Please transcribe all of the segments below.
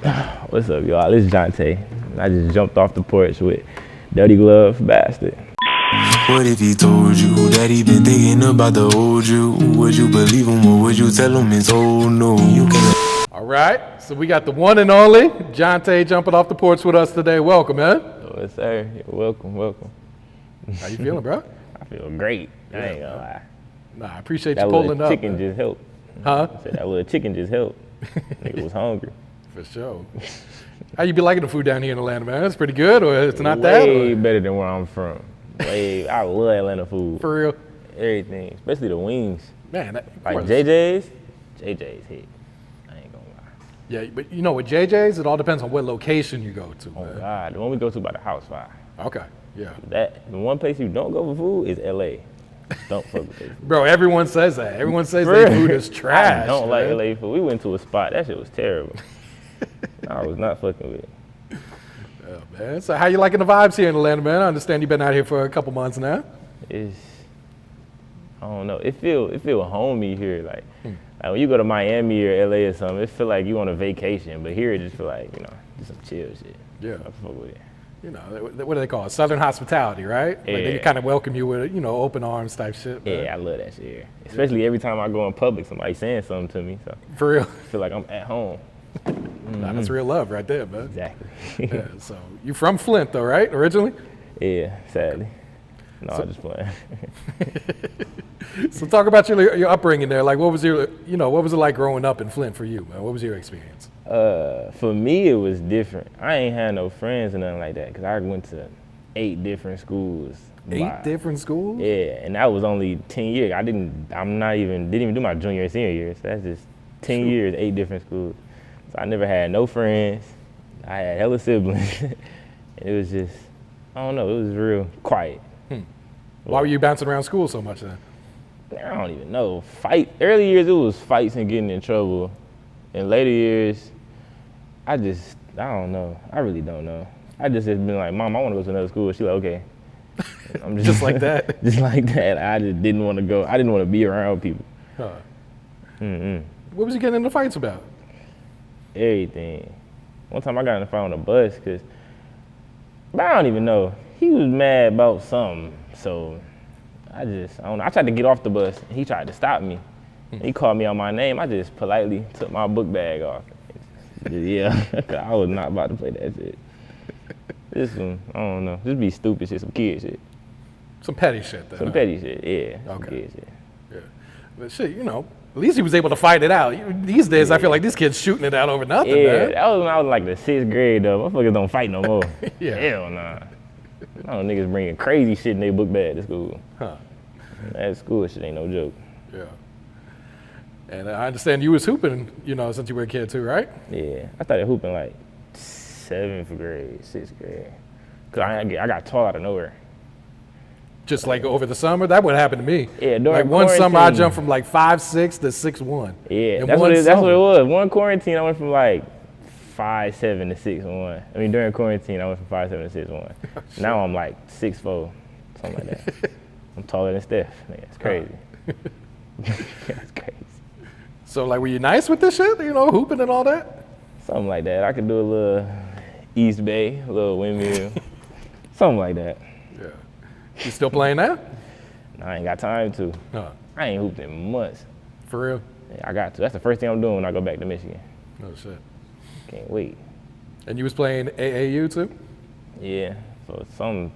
What's up, y'all? This is Jontae. I just jumped off the porch with Dirty Glove Bastard. What if he told you that he been thinking about the old you? Would you believe him or would you tell him it's old no? You can't. All right, so we got the one and only Jontae jumping off the porch with us today. Welcome, man. Oh, yes, sir. Welcome. How you feeling, bro? I feel great. I ain't gonna lie. Nah, I appreciate That you pulling little up. chicken just helped. Huh? I said that little chicken just helped. Nigga was hungry. For sure. How you be liking the food down here in Atlanta, man? It's pretty good, or it's not Way that? better than where I'm from. I love Atlanta food. For real? Everything, especially the wings. Man, Like JJ's hit. I ain't gonna lie. Yeah, but you know, with JJ's, it all depends on what location you go to, Oh man. God, the one we go to by the house fire. Okay, yeah. The one place you don't go for food is LA. Don't fuck with it. Bro, everyone says that. Everyone says their food is trash. I don't like man. LA food. We went to a spot, that shit was terrible. I was not fucking with it. Yeah, man. So how you liking the vibes here in Atlanta, man? I understand you've been out here for a couple months now. I don't know. It feel homey here. Like when you go to Miami or LA or something, it feel like you on a vacation. But here it just feel like, just some chill shit. Yeah. I fuck with it. You know, what do they call it? Southern hospitality, right? Like they Yeah. kind of welcome you with, open arms type shit. Man. Yeah, I love that shit here. Especially every time I go in public, somebody saying something to me. So For real. I feel like I'm at home. Nah, that's real love right there, man. Exactly. Yeah, so you from Flint though, right? Originally? Yeah, sadly. No, I'm just playing. So talk about your upbringing there. Like what was what was it like growing up in Flint for you, man? What was your experience? For me, it was different. I ain't had no friends or nothing like that because I went to 8 different schools. 8 different schools? Yeah, and that was only 10 years. didn't even do my junior and senior years. So that's just 10 years, 8 different schools. So I never had no friends. I had hella siblings. It was just, I don't know, it was real quiet. Why were you bouncing around school so much then? I don't even know. Early years, it was fights and getting in trouble. In later years, I don't know. I really don't know. I just had been like, Mom, I want to go to another school. She like, okay. I'm Just like that? Just like that. I just didn't want to go. I didn't want to be around people. Huh. What was you getting into fights about? Everything. One time I got in a fight on the bus because, I don't even know. He was mad about something. So I don't know. I tried to get off the bus and he tried to stop me. He called me on my name. I just politely took my book bag off. Yeah, I was not about to play that shit. This one, I don't know. Just be stupid shit, some kid shit. Some petty shit then. Some petty shit, yeah. Some Okay. kid shit. Yeah. But shit, at least he was able to fight it out. These days, I feel like these kids shooting it out over nothing, Yeah, man. that was when I was like the 6th grade though. Motherfuckers don't fight no more. Yeah. Hell nah. I know niggas bringing crazy shit in their book bag to school. Huh. That school shit ain't no joke. Yeah. And I understand you was hooping, since you were a kid too, right? Yeah, I started hooping like 7th grade, 6th grade. Cause I got tall out of nowhere. Just like over the summer, that would happen to me. Yeah, during like one summer I quarantine. jumped from like 5'6" to 6'1". Yeah, In that's one what it summer. was. One quarantine, I went from like 5'7" to 6'1". I mean, during quarantine, I went from 5'7" to 6'1". Now I'm like 6'4", something like that. I'm taller than Steph. Man, it's crazy. It's crazy. So like, were you nice with this shit? Hooping and all that? Something like that. I could do a little East Bay, a little windmill, something like that. Yeah. You still playing now? I ain't got time to. Huh. I ain't hooped in months. For real? Yeah, I got to. That's the first thing I'm doing when I go back to Michigan. No shit. Can't wait. And you was playing AAU too? Yeah, for some,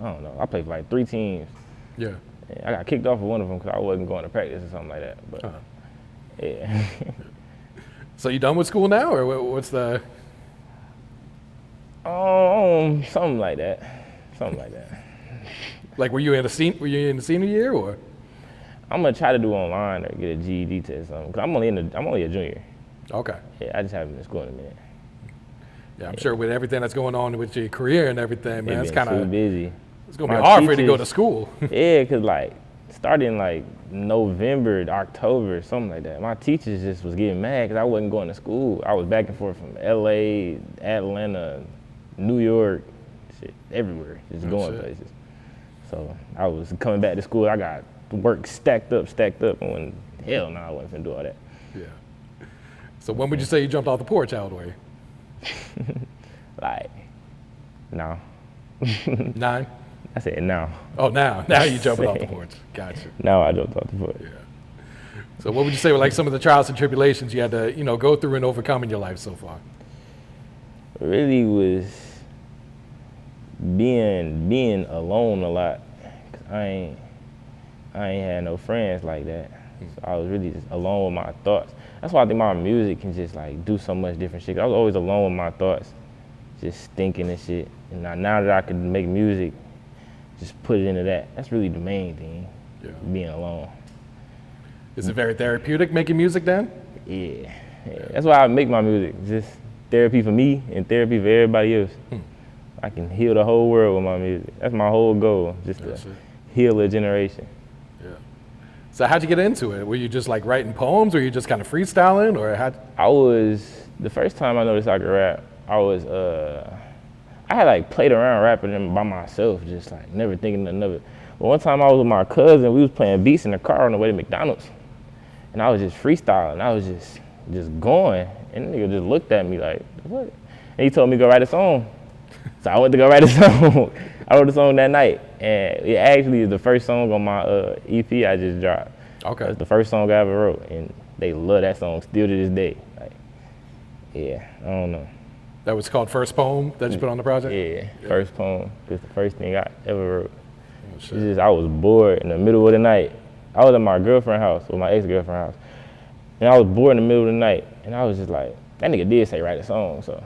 I don't know. I played for like 3 teams. Yeah. I got kicked off of one of them because I wasn't going to practice or something like that. But Uh-huh. yeah, So you done with school now, or what's the? something like that. Something like that. Like, were you in the senior year, or? I'm gonna try to do online or get a GED test or something. Cause I'm only a junior. Okay. Yeah, I just haven't been in school in a minute. Yeah, I'm sure with everything that's going on with your career and everything, man, it's Been kind too of busy. it's gonna be My hard for you to go teachers- to school. Yeah, cause like starting like November, October, something like that. My teachers just was getting mad because I wasn't going to school. I was back and forth from LA, Atlanta, New York, shit, everywhere, just going shit. places. So I was coming back to school. I got work stacked up, and when hell no, I wasn't finna do all that. Yeah. So when would you say you jumped off the porch all the way? Like, no. 9? I said no. Oh, now you jumping off the porch. Gotcha. Now I jumped off the porch. Yeah. So what would you say were like some of the trials and tribulations you had to, go through and overcome in your life so far? Really was being alone a lot. 'Cause I ain't had no friends like that. So I was really just alone with my thoughts. That's why I think my music can just like do so much different shit. I was always alone with my thoughts, just thinking and shit. And now that I can make music, just put it into that. That's really the main thing, being alone. Is it very therapeutic making music then? Yeah. That's why I make my music. Just therapy for me and therapy for everybody else. I can heal the whole world with my music. That's my whole goal, just to heal a generation. Yeah. So how'd you get into it? Were you just like writing poems, or you just kind of freestyling, or how? The first time I noticed I could rap, I had like played around rapping them by myself, just like never thinking nothing of it. But one time I was with my cousin, we was playing beats in the car on the way to McDonald's. And I was just freestyling. I was just going. And the nigga just looked at me like, what? And he told me to go write a song. So I went to go write a song. I wrote a song that night. And it actually is the first song on my EP I just dropped. Okay. It's the first song I ever wrote. And they love that song still to this day. Like, yeah, I don't know. That was called First Poem that you put on the project? Yeah, First Poem. It's the first thing I ever wrote. Oh, shit. It's just, I was bored in the middle of the night. I was at my girlfriend's house, or my ex-girlfriend's house. And I was bored in the middle of the night. And I was just like, that nigga did say write a song, so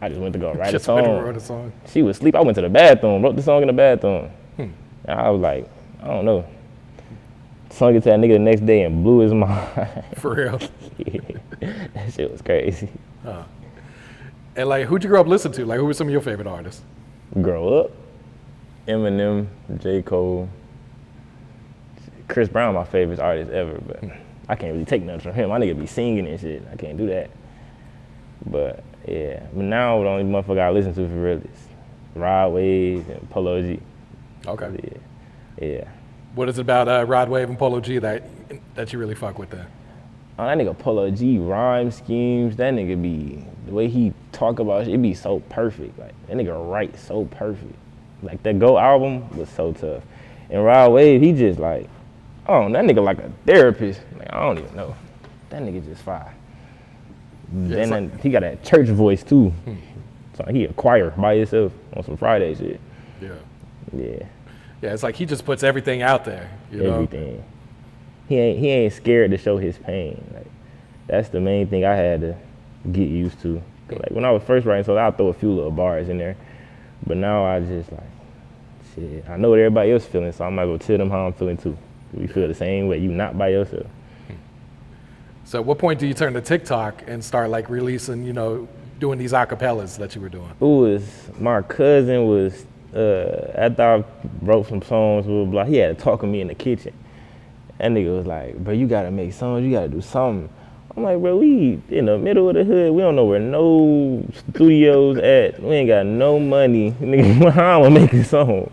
I just went to go write a song. Wrote a song. She was asleep. I went to the bathroom, wrote the song in the bathroom. And I was like, I don't know. Sung it to that nigga the next day and blew his mind. For real? Yeah. That shit was crazy. And like, who'd you grow up listening to? Like, who were some of your favorite artists? Grow up, Eminem, J. Cole, Chris Brown, my favorite artist ever, but I can't really take nothing from him. My nigga be singing and shit. I can't do that. But yeah, but now the only motherfucker I listen to for real is Rod Wave and Polo G. Okay. Yeah. What is it about Rod Wave and Polo G that you really fuck with there? Oh, that nigga Polo G, rhyme schemes, that nigga be, the way he talk about shit, it be so perfect. Like, that nigga write so perfect. Like, that Go album was so tough. And Rod Wave, he just like, oh, that nigga like a therapist. Like, I don't even know. That nigga just fire. Yeah, then he got that church voice too. So he a choir by himself on some Friday shit. Yeah. Yeah. Yeah, it's like he just puts everything out there. You know? Everything. He ain't scared to show his pain. Like, that's the main thing I had to get used to. Like, when I was first writing, so I'll throw a few little bars in there. But now I just like, shit, I know what everybody else feeling, so I might go tell them how I'm feeling too. We feel the same way. You not by yourself. So at what point do you turn to TikTok and start like releasing, doing these acapellas that you were doing? It was, my cousin was, after I wrote some songs, blah, blah, blah, he had to talk to me in the kitchen. That nigga was like, bro, you gotta make songs, you gotta do something. I'm like, bro, we in the middle of the hood, we don't know where no studios at, we ain't got no money. Nigga, how am I making songs?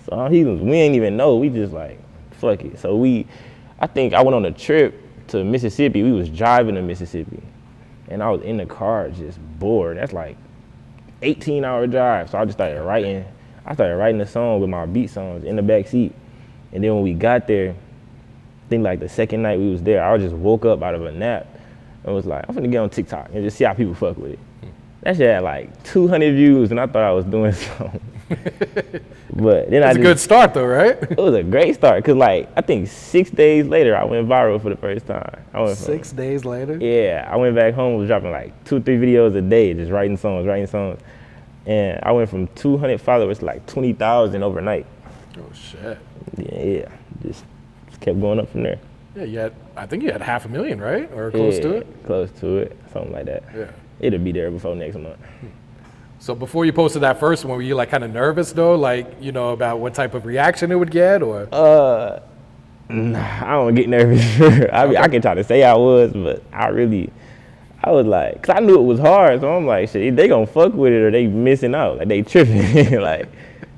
So we ain't even know, we just like, fuck it. So I think I went on a trip to Mississippi, we was driving to Mississippi. And I was in the car just bored. That's like 18-hour drive. So I just started writing. I started writing a song with my beat songs in the back seat. And then when we got there, I think like the second night we was there, I just woke up out of a nap and was like, I'm finna get on TikTok and just see how people fuck with it. That shit had like 200 views and I thought I was doing something. But then It's a good start though, right? It was a great start, cause like, I think 6 days later, I went viral for the first time. 6 days later? Yeah, I went back home, was dropping like 2 or 3 videos a day, just writing songs. And I went from 200 followers to like 20,000 overnight. Oh shit. Yeah, just kept going up from there. Yeah, I think you had 500,000, right? Or close to it? Close to it, something like that. Yeah. It'll be there before next month. So before you posted that first one, were you like kind of nervous though, like, about what type of reaction it would get, or? Nah, I don't get nervous. I can try to say I was, but I was like, cause I knew it was hard, so I'm like, shit, they gonna fuck with it or they missing out, like they tripping. Like,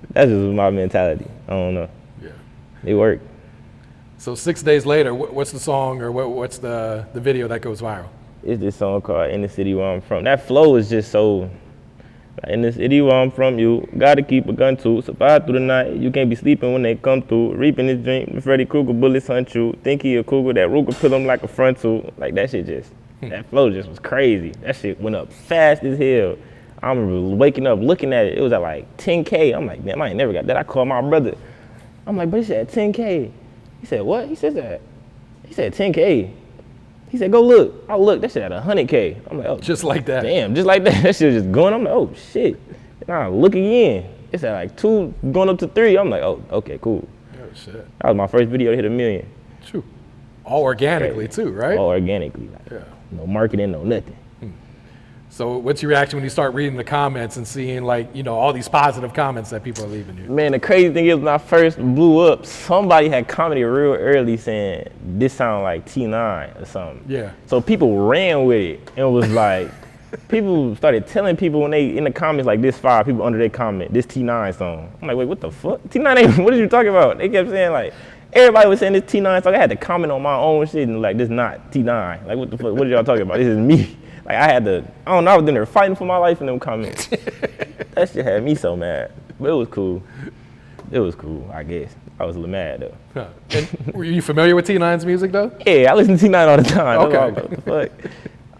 that's just my mentality. I don't know. Yeah. It worked. So 6 days later, what's the song or what's the video that goes viral? It's this song called "In the City Where I'm From." That flow is just so. In the city where I'm from, you gotta keep a gun too. Survive through the night, you can't be sleeping when they come through. Reaping this dream, the Freddy Krueger bullets hunt you. Think he a cougar, that Ruger pill him like a frontal. Like that shit just, that flow just was crazy. That shit went up fast as hell. I remember waking up looking at it, it was at like 10K. I'm like, damn, I ain't never got that. I called my brother. I'm like, but it's at 10K. He said, what? He said that. He said 10K. He said, go look. I looked, that shit at 100K. I'm like, oh. Just like that. Damn, just like that. That shit was just going. I'm like, oh shit. And I look again. It's at like 2, going up to 3. I'm like, oh, okay, cool. Oh shit. That was my first video to hit 1 million. True. All organically too, right? All organically. Like, Yeah. no marketing, no nothing. So what's your reaction when you start reading the comments and seeing like, you know, all these positive comments that people are leaving you? Man, the crazy thing is when I first blew up, somebody had commented real early saying, this sound like T9 or something. Yeah. So people ran with it and was like, people started telling people when they in the comments like this 5, people under their comment, this T9 song. I'm like, wait, what the fuck? T9 ain't, what are you talking about? They kept saying like, everybody was saying this T9 song. I had to comment on my own shit and like, this not T9. Like, what the fuck, what are y'all talking about? This is me. Like I had to, I don't know, I was in there fighting for my life in them comments. That shit had me so mad, but it was cool. It was cool, I guess. I was a little mad though. Huh. And were you familiar with T9's music though? Yeah, I listen to T9 all the time. Okay. That's what the fuck?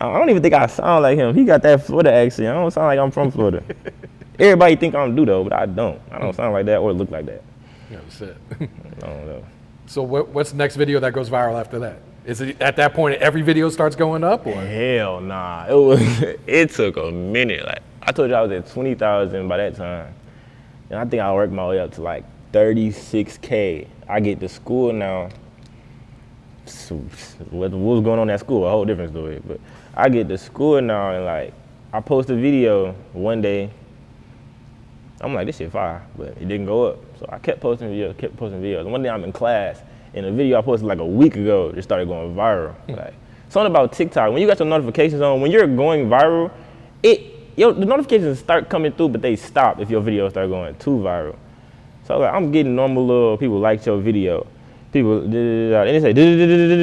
I don't even think I sound like him. He got that Florida accent. I don't sound like I'm from Florida. Everybody think I'm do though, but I don't. I don't sound like that or look like that. Yeah, shit. I don't know. So what's the next video that goes viral after that? Is it at that point every video starts going up or? Hell nah. It took a minute. Like I told you I was at 20,000 by that time. And I think I worked my way up to like 36K. I get to school now. So what was going on at school? A whole different story. But I get to school now and like I post a video one day. I'm like, this shit fire, but it didn't go up. So I kept posting videos. One day I'm in class. And the video I posted like a week ago just started going viral. Like something about TikTok, when you got your notifications on, when you're going viral, the notifications start coming through, but they stop if your videos start going too viral. So like I'm getting normal little people liked your video. People, and they say,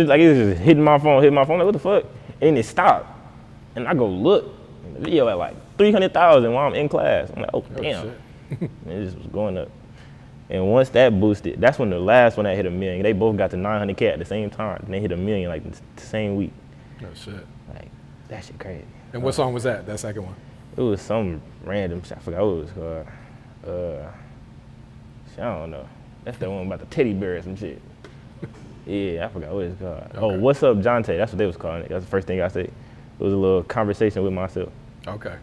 like it's just hitting my phone, like what the fuck? And it stopped. And I go look, and the video at like 300,000 while I'm in class. I'm like, oh damn. And it just was going up. And once that boosted, that's when the last one that hit 1 million. They both got to 900K at the same time. And they hit 1 million like the same week. Oh shit. Like, that shit crazy. And what song was that second one? It was some random shit. I forgot what it was called. Shit, I don't know. That's the one about the teddy bear or some shit. Yeah, I forgot what it's called. Okay. Oh, What's Up, Jontae? That's what they was calling it. That's the first thing I said. It was a little conversation with myself. Okay.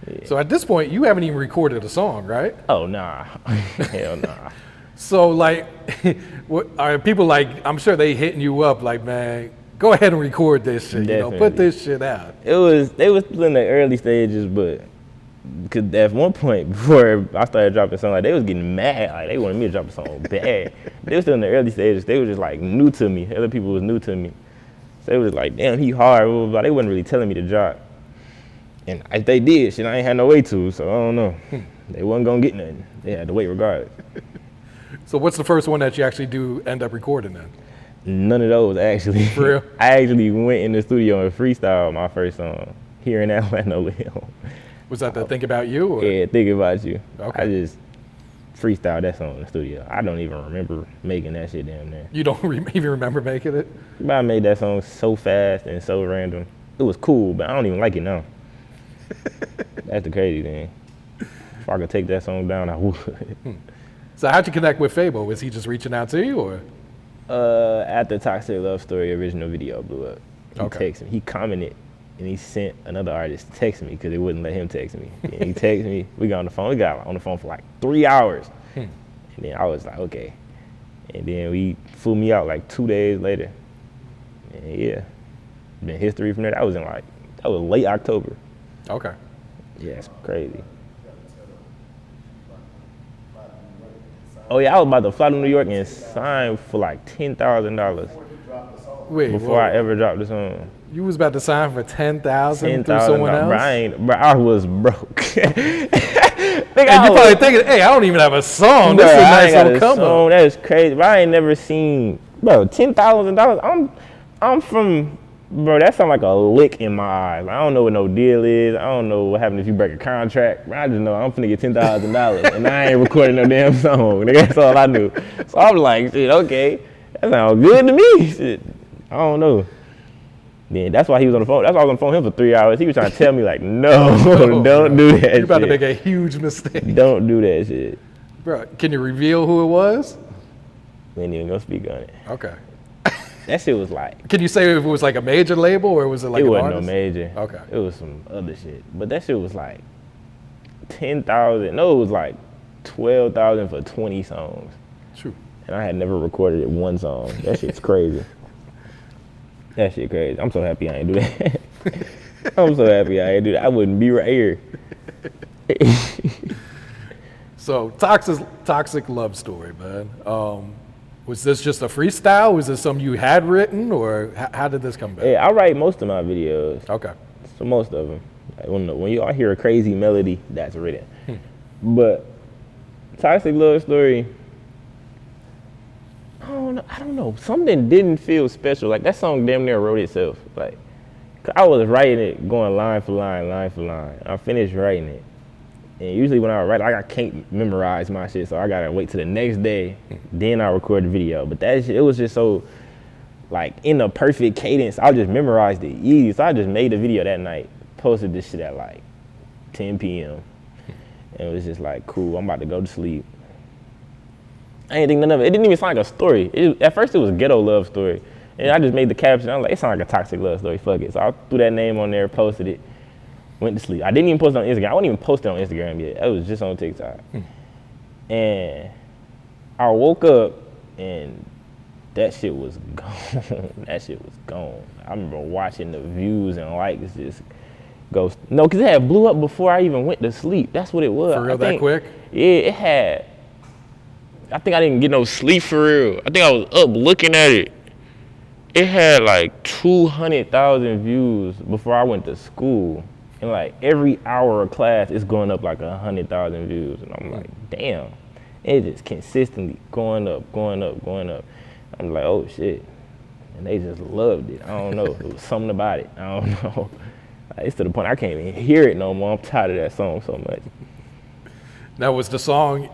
Yeah. So at this point, you haven't even recorded a song, right? Oh, nah. Hell nah. So like, what are people like, I'm sure they hitting you up like, man, go ahead and record this shit, you know, put this shit out. They was still in the early stages, but cause at one point before I started dropping something, like they was getting mad, like they wanted me to drop a song bad. They was still in the early stages. They were just like new to me. Other people was new to me. So they was like, damn, he hard, blah, blah, blah. They wasn't really telling me to drop. And if they did, shit, I ain't had no way to, so I don't know. They wasn't gonna get nothing. They had to wait regardless. So what's the first one that you actually do end up recording then? None of those, actually. For real? I actually went in the studio and freestyled my first song here in Atlanta with him. Was that the Think About You? Or? Yeah, Think About You. Okay. I just freestyled that song in the studio. I don't even remember making that shit damn near. You don't even remember making it? But I made that song so fast and so random. It was cool, but I don't even like it now. That's the crazy thing. If I could take that song down, I would. So how'd you connect with Fabo? Was he just reaching out to you, or? After Toxic Love Story original video blew up, he texted me. He commented and he sent another artist to text me because they wouldn't let him text me. And he texted me. We got on the phone. We got on the phone for like 3 hours. And then I was like, okay. And then we flew me out like 2 days later. And yeah, been history from there. That was late October. Okay. Yeah, it's crazy. Oh yeah, I was about to fly to New York and sign for like $10,000 Wait, before I ever dropped the song. You was about to sign for $10,000 through someone else? Bro, I was broke. And you probably thinking, hey, I don't even have a song. This is a nice little come up. That is crazy. Bro, I ain't never seen, bro, $10,000. I'm from Bro, that sound like a lick in my eyes. I don't know what no deal is. I don't know what happens if you break a contract. I just know I'm finna get $10,000 and I ain't recording no damn song. Nigga, that's all I knew. So I was like, shit, okay, that sounds good to me. Shit, I don't know. Then that's why he was on the phone. That's why I was on the phone with him for 3 hours. He was trying to tell me like, no, don't do that shit. You're about to make a huge mistake. Don't do that shit. Bro, can you reveal who it was? We ain't even gonna speak on it. Okay. That shit was like. Can you say if it was like a major label or was it like it an wasn't artist? no major. Okay. It was some other shit. But that shit was like 10,000. No, it was like 12,000 for 20 songs. True. And I had never recorded one song. That shit's crazy. That shit crazy. I'm so happy I ain't do that. I'm so happy I ain't do that. I wouldn't be right here. So toxic love story, man. Was this just a freestyle? Was this something you had written, or how did this come back? Yeah, I write most of my videos. Okay. So most of them. Like when you all hear a crazy melody, that's written. But toxic love story, I don't know. Something didn't feel special. Like that song damn near wrote itself. Like, 'cause I was writing it, going line for line, line for line. I finished writing it. And usually when I write, I can't memorize my shit, so I gotta wait till the next day, then I record the video. But that shit, it was just so, like, in a perfect cadence. I just memorized it easy. So I just made the video that night, posted this shit at like 10 p.m. And it was just like, cool, I'm about to go to sleep. I ain't think none of it. It didn't even sound like a story. At first it was a ghetto love story. And I just made the caption. I was like, it sounds like a toxic love story, fuck it. So I threw that name on there, posted it. Went to sleep. I didn't even post it on Instagram. I wasn't even posting on Instagram yet. It was just on TikTok. And I woke up and that shit was gone. That shit was gone. I remember watching the views and likes just go. No, because it had blew up before I even went to sleep. That's what it was. For real, that quick? Yeah, it had. I think I didn't get no sleep for real. I think I was up looking at it. It had like 200,000 views before I went to school. And like every hour of class, it's going up like 100,000 views. And I'm like, damn. It just consistently going up, going up, going up. I'm like, oh shit. And they just loved it. I don't know. It was something about it. I don't know. It's to the point I can't even hear it no more. I'm tired of that song so much. Now, was the song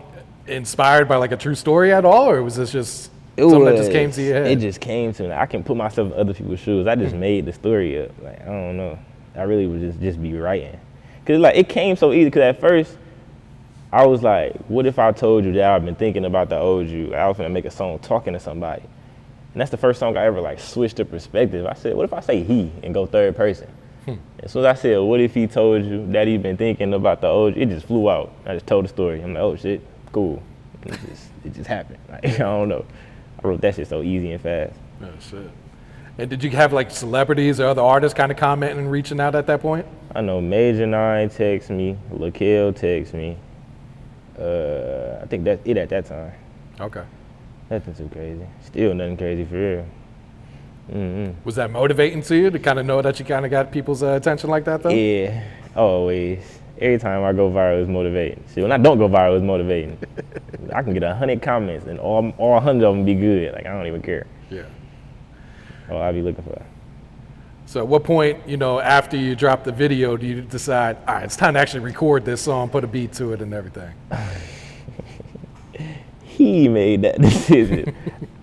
inspired by like a true story at all, or was this just something that just came to your head? It just came to me. I can put myself in other people's shoes. I just made the story up. Like, I don't know. I really would just be writing. Cause like it came so easy. Cause at first I was like, what if I told you that I've been thinking about the old you? I was gonna make a song talking to somebody. And that's the first song I ever like switched the perspective. I said, what if I say he and go third person? As soon as I said, what if he told you that he's been thinking about the old you? It just flew out. I just told the story. I'm like, oh shit, cool. It just happened. Like, I don't know. I wrote that shit so easy and fast. Oh shit. And did you have like celebrities or other artists kind of commenting and reaching out at that point? I know Major 9 text me, LaKale text me. I think that's it at that time. Okay. Nothing too crazy. Still nothing crazy for real. Mm-hmm. Was that motivating to you to kind of know that you kind of got people's attention like that though? Yeah, always. Every time I go viral, it's motivating. See, when I don't go viral, it's motivating. I can get 100 comments and all 100 of them be good. Like, I don't even care. Yeah. Oh, I'll be looking for. So at what point, after you drop the video, do you decide, all right, it's time to actually record this song, put a beat to it and everything? He made that decision.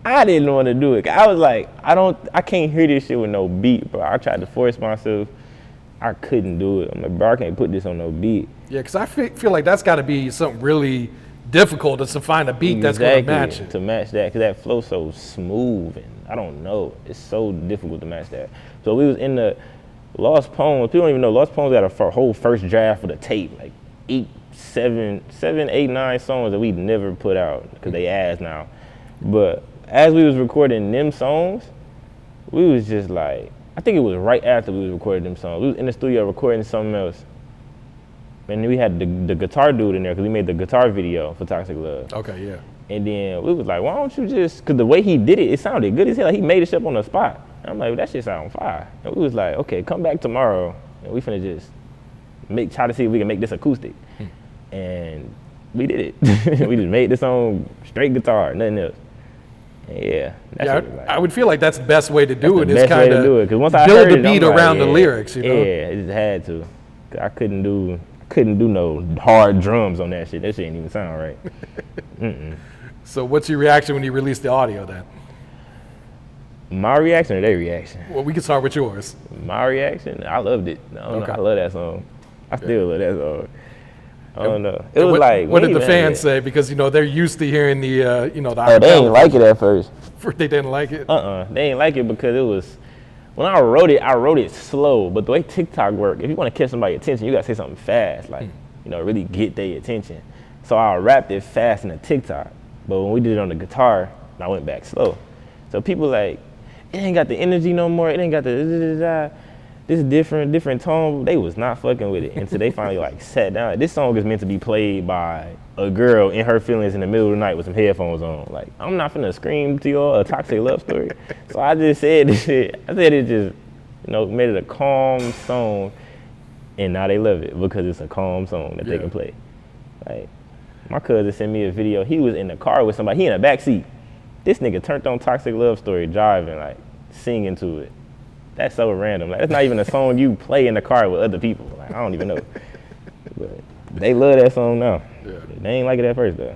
I didn't want to do it. I was like, I can't hear this shit with no beat, bro. I tried to force myself. I couldn't do it. I'm like, bro, I can't put this on no beat. Yeah, because I feel like that's got to be something really difficult is to find a beat that's going to match it. To match that, because that flow's so smooth, and I don't know. It's so difficult to match that. So we was in the Lost Poems. People don't even know Lost Poems got a whole first draft of the tape, like 7, 8, 9 songs that we never put out because they asked now. But as we was recording them songs, we was just like, I think it was right after we was recording them songs. We was in the studio recording something else. And we had the guitar dude in there because we made the guitar video for Toxic Love. Okay, yeah. And then we was like, why don't you just, because the way he did it, it sounded good as hell. Like he made it up on the spot. And I'm like, well, that shit sound fire. And we was like, okay, come back tomorrow. And we finna just try to see if we can make this acoustic. And we did it. We just made the song straight guitar, nothing else. Yeah. Yeah, I would feel like that's the best way to do it. That's the Is best way kind to do it. Because once of I build heard the it, I'm beat like, around the yeah, lyrics, you know? Yeah, it just had to. 'Cause I couldn't do no hard drums on that shit. That shit didn't even sound right. So what's your reaction when you release the audio then? My reaction or their reaction? Well, we can start with yours. My reaction, I loved it. I don't know, I love that song. I still love that song. I don't know. It was like, what did the fans say? Because they're used to hearing the the. Oh, they didn't like it at first. They didn't like it. They didn't like it because it was. When I wrote it slow. But the way TikTok work, if you want to catch somebody's attention, you gotta say something fast, like really get their attention. So I rapped it fast in the TikTok. But when we did it on the guitar, I went back slow. So people like, it ain't got the energy no more. It ain't got the this different tone. They was not fucking with it until they finally like sat down. This song is meant to be played by a girl in her feelings in the middle of the night with some headphones on. Like, I'm not finna scream to y'all a toxic love story. So I just said this shit. I said it just, made it a calm song, and now they love it because it's a calm song that they can play. Like, my cousin sent me a video. He was in the car with somebody. He in the back seat. This nigga turned on Toxic Love Story driving, like, singing to it. That's so random. Like, that's not even a song you play in the car with other people. Like, I don't even know. But they love that song now. Yeah. They ain't like it at first, though.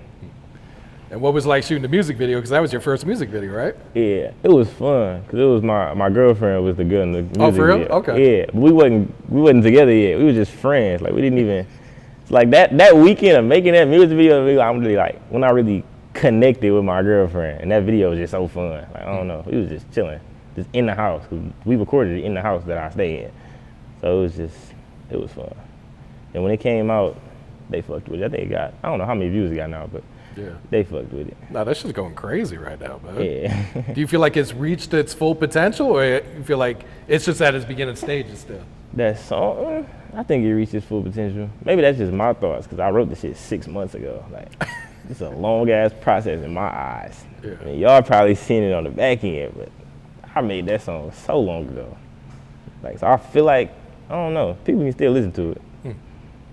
And what was it like shooting the music video? Because that was your first music video, right? Yeah, it was fun. Because it was my girlfriend was the girl in the music Oh, for real? video. Okay. Yeah, we wasn't together yet. We was just friends. Like, we didn't even, like, that weekend of making that music video, I'm really like, when I really connected with my girlfriend. And that video was just so fun. Like, I don't know. We was just chilling. Just in the house. We recorded it in the house that I stay in. So it was fun. And when it came out, they fucked with it. I think I don't know how many views it got now, but they fucked with it. No, that shit's going crazy right now, man. Yeah. Do you feel like it's reached its full potential, or you feel like it's just at its beginning stages still? That song, I think it reached its full potential. Maybe that's just my thoughts, because I wrote this shit 6 months ago. Like, it's a long-ass process in my eyes. Yeah. I mean, y'all probably seen it on the back end, but I made that song so long ago. Like, so I feel like, I don't know, people can still listen to it.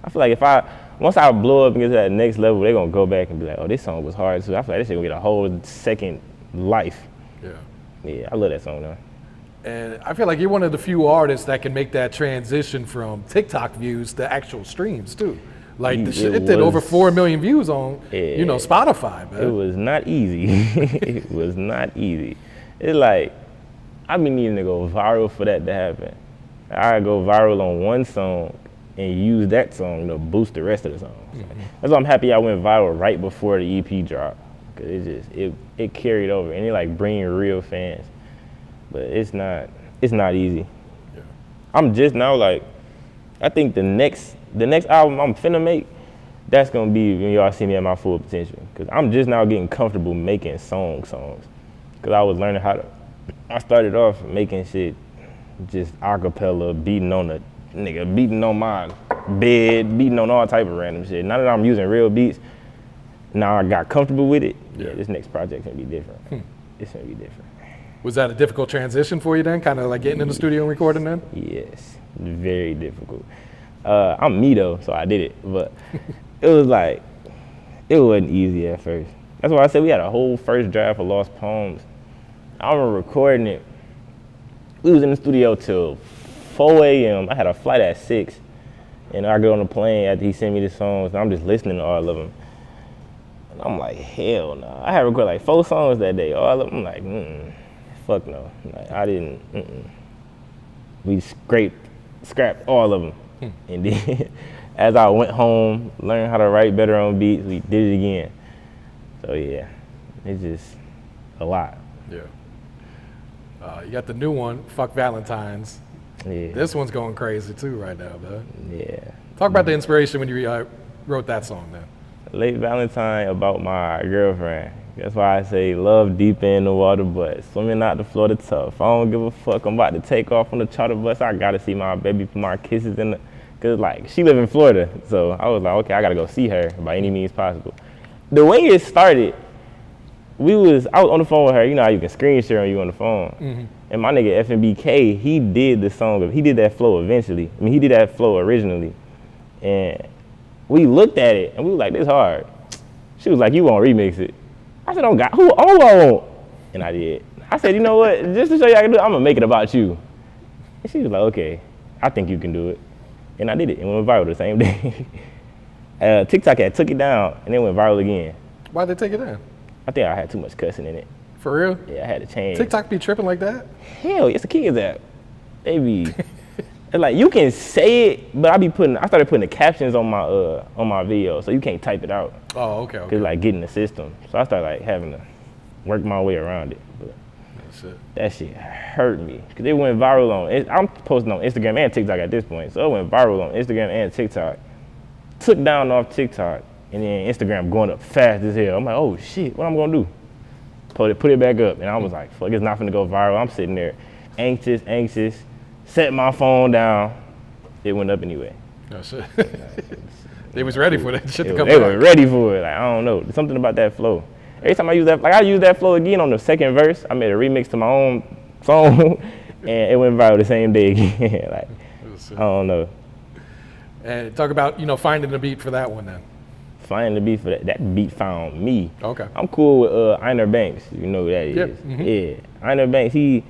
I feel like once I blow up and get to that next level, they're gonna go back and be like, oh, this song was hard too. I feel like this shit gonna get a whole second life. Yeah. Yeah, I love that song though. And I feel like you're one of the few artists that can make that transition from TikTok views to actual streams too. Like the shit, it did over 4 million views on, Spotify, man. It was not easy. It was not easy. It's like, I've been needing to go viral for that to happen. I go viral on one song and use that song to boost the rest of the songs. Mm-hmm. That's why I'm happy I went viral right before the EP dropped. Cause it carried over and it like bringing real fans. But it's not easy. Yeah. I'm just now like, I think the next album I'm finna make, that's gonna be when y'all see me at my full potential. Cause I'm just now getting comfortable making songs. Cause I was learning I started off making shit just acapella, beating on my bed, beating on all type of random shit. Now that I'm using real beats, now I got comfortable with it. Yeah, this next project gonna be different. It's gonna be different. Was that a difficult transition for you then? Kind of like getting in the studio and recording then? Yes, very difficult. I'm me though, so I did it. But it was like, it wasn't easy at first. That's why I said we had a whole first draft of Lost Poems. I remember recording it. We was in the studio till 4 a.m. I had a flight at 6. And I go on the plane after he sent me the songs, and I'm just listening to all of them. And I'm like, hell no. I had recorded like 4 songs that day. All of them, I'm like, fuck no. Like, I didn't, We scrapped all of them. And then as I went home, learned how to write better on beats, we did it again. So yeah, it's just a lot. Yeah. You got the new one, Fuck Valentines. Yeah. This one's going crazy too right now, man. Yeah. Talk about the inspiration when you wrote that song, man. Late Valentine about my girlfriend. That's why I say love deep in the water, but swimming out the Florida tough. I don't give a fuck. I'm about to take off on the charter bus. I gotta see my baby for my kisses in the, cause like she live in Florida, so I was like, okay, I gotta go see her by any means possible. The way it started, I was on the phone with her. You know how you can screen share on you on the phone. Mm-hmm. And my nigga FNBK, he did the song. He did that flow eventually. I mean, he did that flow originally. And we looked at it and we were like, this hard. She was like, you won't remix it. I said, who I want? And I did. I said, you know what? Just to show you I can do it, I'm gonna make it about you. And she was like, okay, I think you can do it. And I did it. It went viral the same day. TikTok had took it down and it went viral again. Why'd they take it down? I think I had too much cussing in it. For real? Yeah, I had to change. TikTok be tripping like that? Hell, it's a kids app. They be, it's like you can say it, but I started putting the captions on my video, so you can't type it out. Oh, okay. Cause like getting the system. So I started like having to work my way around it. But that shit hurt me. Cause it went viral on, I'm posting on Instagram and TikTok at this point. So it went viral on Instagram and TikTok. Took down off TikTok and then Instagram going up fast as hell. I'm like, oh shit, what I'm gonna do? Put it back up. And I was like, fuck, it's not finna go viral. I'm sitting there anxious, set my phone down. It went up anyway. Oh shit. They was ready for that shit to come They back. were ready for it. Like, I don't know. There's something about that flow. Every time I use that, like I used that flow again on the second verse. I made a remix to my own song and it went viral the same day again. Like, I don't know. And talk about, finding the beat for that one then. Finding the beat for that. That beat found me. Okay. I'm cool with Einer Banks. You know who that is. Yep. Mm-hmm. Yeah. Einer Banks, we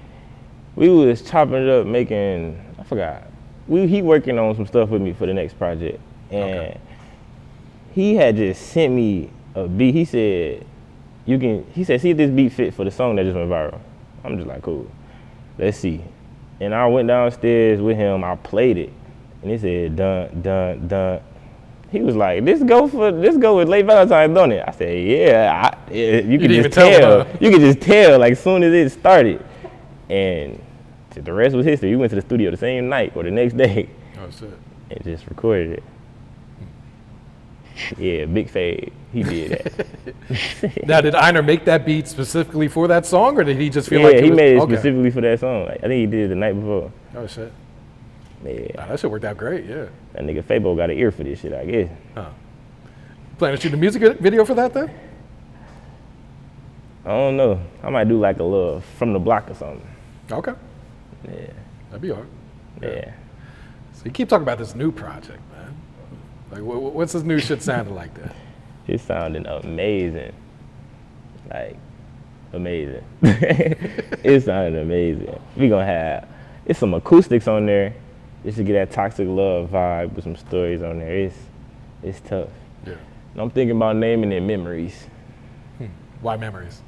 was chopping it up making, I forgot. He working on some stuff with me for the next project. And he had just sent me a beat. He said, see if this beat fit for the song that just went viral. I'm just like, cool. Let's see. And I went downstairs with him, I played it. And he said, dun, dun, dun. He was like, this go with Late Valentines, don't it? I said, yeah. You can just tell. You can just tell, like, as soon as it started. And the rest was history. We went to the studio the same night or the next day. Oh, shit. And just recorded it. Yeah, big fade. He did that. Now, did Einer make that beat specifically for that song, or did he just feel like he made it specifically for that song. Like, I think he did it the night before. Oh, shit. Yeah. Nah, that shit worked out great, yeah. That nigga Fabo got an ear for this shit, I guess. Huh. Planning to shoot a music video for that, then? I don't know. I might do like a little From the Block or something. Okay. Yeah. That'd be hard. Yeah. So you keep talking about this new project, man. Like, what's this new shit sounding like that? It's sounding amazing. Like, amazing. It's sounding amazing. We gonna have, it's some acoustics on there just to get that toxic love vibe with some stories on there. It's tough. Yeah. And I'm thinking about naming it Memories. Why Memories?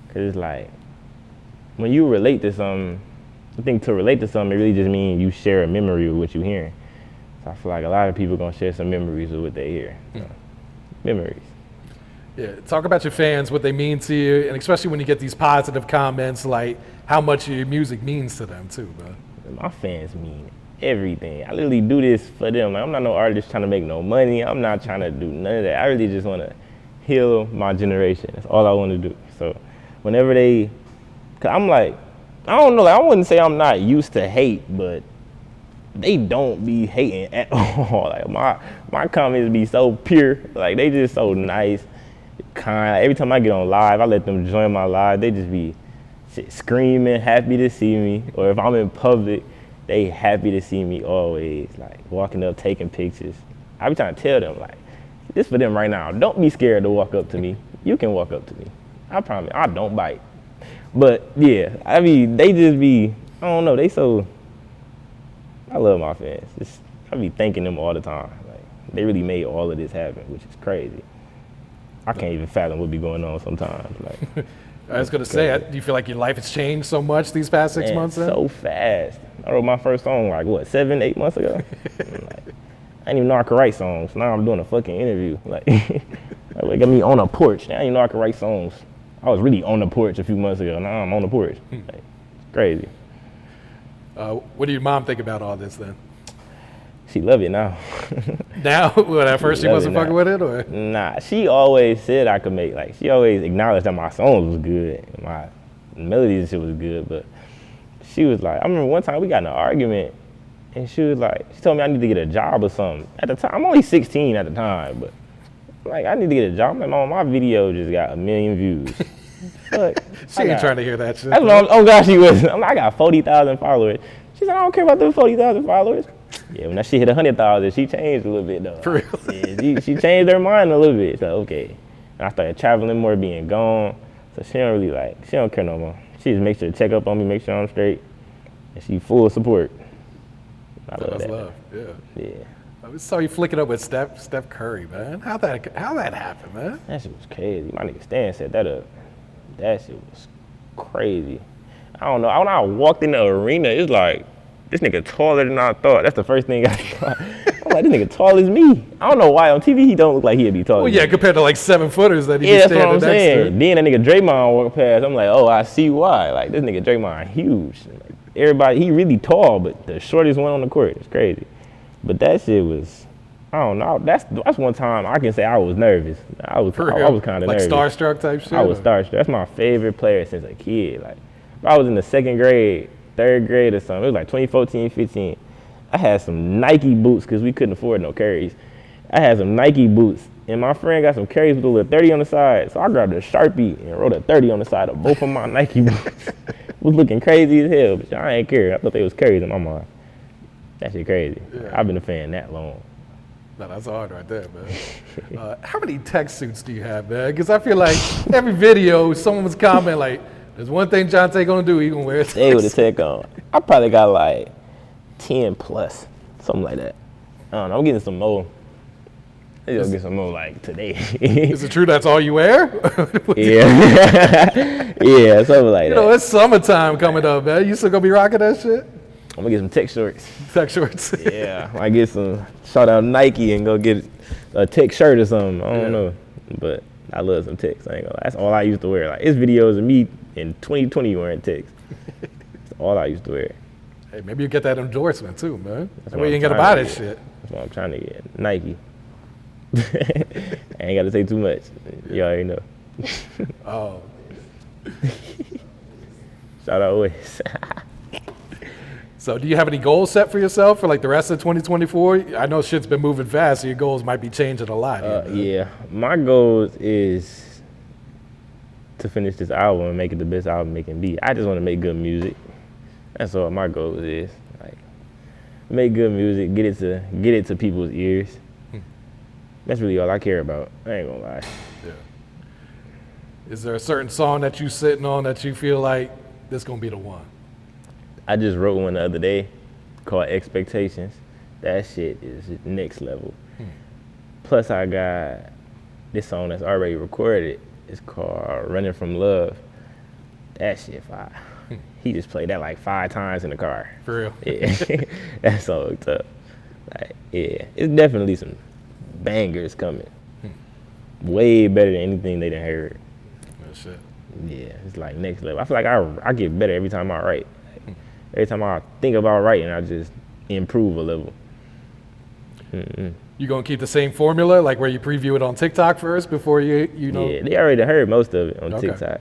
Cause it's like, when you relate to something, I think to relate to something, it really just means you share a memory with what you're hearing. So I feel like a lot of people gonna share some memories with what they hear. So, memories. Yeah, talk about your fans, what they mean to you, and especially when you get these positive comments, like how much your music means to them too, bro. My fans mean everything. I literally do this for them. Like, I'm not no artist trying to make no money. I'm not trying to do none of that. I really just want to heal my generation. That's all I want to do. So whenever cause I'm like, I don't know, like, I wouldn't say I'm not used to hate, but they don't be hating at all. Like my comments be so pure. Like, they just so nice, kind. Every time I get on live, I let them join my live. They just be screaming, happy to see me. Or if I'm in public, they happy to see me always. Like, walking up, taking pictures. I be trying to tell them, like, this for them right now. Don't be scared to walk up to me. You can walk up to me. I promise. I don't bite. But yeah, I mean, they just be, I don't know, I love my fans. I be thanking them all the time. Like, they really made all of this happen, which is crazy. I can't even fathom what be going on sometimes. Like, I was gonna say, do you feel like your life has changed so much these past 6 months? Then? So fast. I wrote my first song like, what, 7, 8 months ago? Like, I didn't even know I could write songs. Now I'm doing a fucking interview. Like, they got me on a porch. Now I didn't know I could write songs. I was really on the porch a few months ago. Now I'm on the porch. Like, it's crazy. What do your mom think about all this then? She love it now. Now? Well, at first she wasn't fucking with it, or? Nah, she always said I could make, like, she always acknowledged that my songs was good, and my melodies and shit was good, but she was like, I remember one time we got in an argument, and she was like, she told me I need to get a job or something. At the time, I'm only 16 at the time, but like, I need to get a job. I'm like, Mom, my video just got 1 million views. Look, she ain't trying to hear that shit. That's what oh God, she was. I'm like, I got 40,000 followers. She said, I don't care about those 40,000 followers. Yeah, when that shit hit 100,000, she changed a little bit though. For real? Yeah, she changed her mind a little bit. So okay, and I started traveling more, being gone. So she don't care no more. She just makes sure to check up on me, make sure I'm straight, and she full support. I love that. Love, yeah. Yeah. I saw you flick it up with Steph Curry, man. How that happened, man? That shit was crazy. My nigga Stan set that up. That shit was crazy. I don't know. When I walked in the arena, it's like, this nigga taller than I thought. That's the first thing I thought. I'm like, this nigga tall as me. I don't know why on TV he don't look like he'd be taller. Well, yeah, compared to like 7-footers that he be that's what standing I'm next saying. to. Then that nigga Draymond walked past. I'm like, oh, I see why. Like, this nigga Draymond huge. Like, everybody, he really tall, but the shortest one on the court. It's crazy. But that shit was, I don't know. That's one time I can say I was nervous. I was kind of nervous. Like starstruck type shit? I was starstruck. That's my favorite player since a kid. Like, if I was in the 2nd grade, 3rd grade or something, it was like 2014, 15. I had some Nike boots because we couldn't afford no Currys. I had some Nike boots, and my friend got some Currys with a little 30 on the side. So I grabbed a Sharpie and wrote a 30 on the side of both of my Nike boots. Was looking crazy as hell, but I ain't care. I thought they was Currys in my mind. That shit crazy. Yeah. I've been a fan that long. No, that's hard right there, man. How many tech suits do you have, man? Because I feel like every video, someone was commenting like, there's one thing Jontae gonna do, he gonna wear a tech suit. With a tech on. I probably got like 10 plus, something like that. I don't know, I'm getting some more. Maybe I'll get some more like today. Is it true that's all you wear? Yeah. Yeah, something like that. You know, it's summertime coming up, man. You still gonna be rocking that shit? I'm gonna get some tech shorts. Tech shorts? Yeah, I get some, shout out Nike and go get a tech shirt or something. I don't know, but I love some techs. I ain't gonna lie. That's all I used to wear. Like, it's videos of me in 2020 wearing techs. That's all I used to wear. Hey, maybe you get that endorsement too, man. That way you ain't gotta buy that shit. That's what I'm trying to get. Nike. I ain't gotta say too much. You already know. Oh. Shout out Wes. So do you have any goals set for yourself for like the rest of 2024? I know shit's been moving fast, so your goals might be changing a lot. Yeah, my goals is to finish this album and make it the best album it can be. I just want to make good music. That's all my goals is. Like, make good music, get it to people's ears. That's really all I care about. I ain't gonna lie. Yeah. Is there a certain song that you sitting on that you feel like this gonna be the one? I just wrote one the other day called Expectations. That shit is next level. Plus I got this song that's already recorded. It's called Running From Love. That shit fire. He just played that like 5 times in the car. For real? Yeah. That's so hooked up. Like, yeah, it's definitely some bangers coming. Way better than anything they done heard. Oh, shit. Yeah, it's like next level. I feel like I get better every time I write. Like, every time I think about writing, I just improve a level. You gonna keep the same formula, like where you preview it on TikTok first before you know? Yeah, they already heard most of it on TikTok.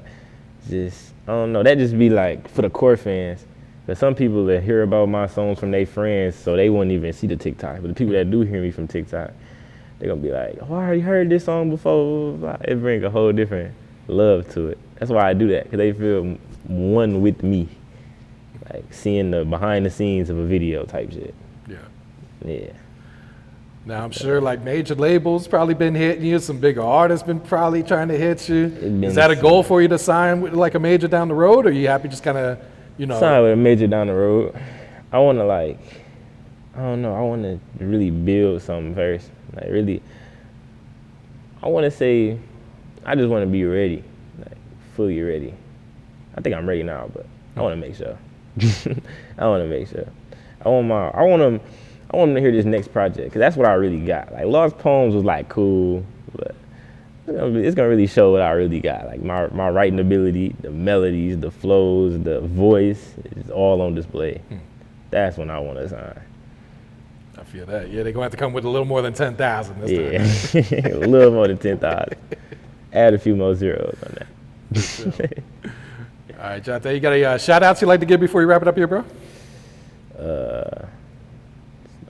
Just, I don't know, that just be like for the core fans. But some people that hear about my songs from their friends, so they wouldn't even see the TikTok. But the people that do hear me from TikTok, they're gonna be like, oh, I already heard this song before. It brings a whole different love to it. That's why I do that, because they feel one with me. Like seeing the behind the scenes of a video type shit. Yeah. Yeah. Now I'm sure like major labels probably been hitting you, some bigger artists been probably trying to hit you. Is that a goal for you to sign with like a major down the road, or are you happy just kind of, you know? Sign with a major down the road. I want to like, I don't know, I want to really build something first. Like really, I want to say, I just want to be ready, like fully ready. I think I'm ready now, but I want to make sure. I want to make sure. I want them to hear this next project, because that's what I really got. Like, Lost Poems was like cool, but it's gonna really show what I really got. Like my writing ability, the melodies, the flows, the voice, it's all on display. That's when I want to sign. I feel that. Yeah, they're gonna have to come with a little more than 10,000 this time. Yeah, a little more than 10,000. Add a few more zeros on that. Sure. All right, Jontae, you got any shout outs you'd like to give before you wrap it up here, bro? The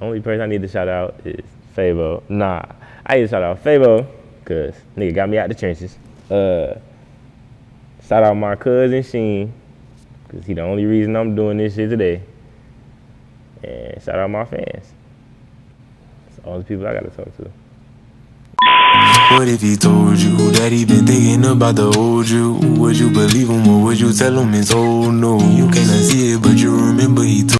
only person I need to shout out is Fabo. Nah, I need to shout out Fabo, because nigga got me out the trenches. Shout out my cousin Sheen, because he the only reason I'm doing this shit today. And shout out my fans. It's all the people I got to talk to. What if he told you that he been thinking about the old you? Would you believe him or would you tell him it's old no? You cannot see it, but you remember he told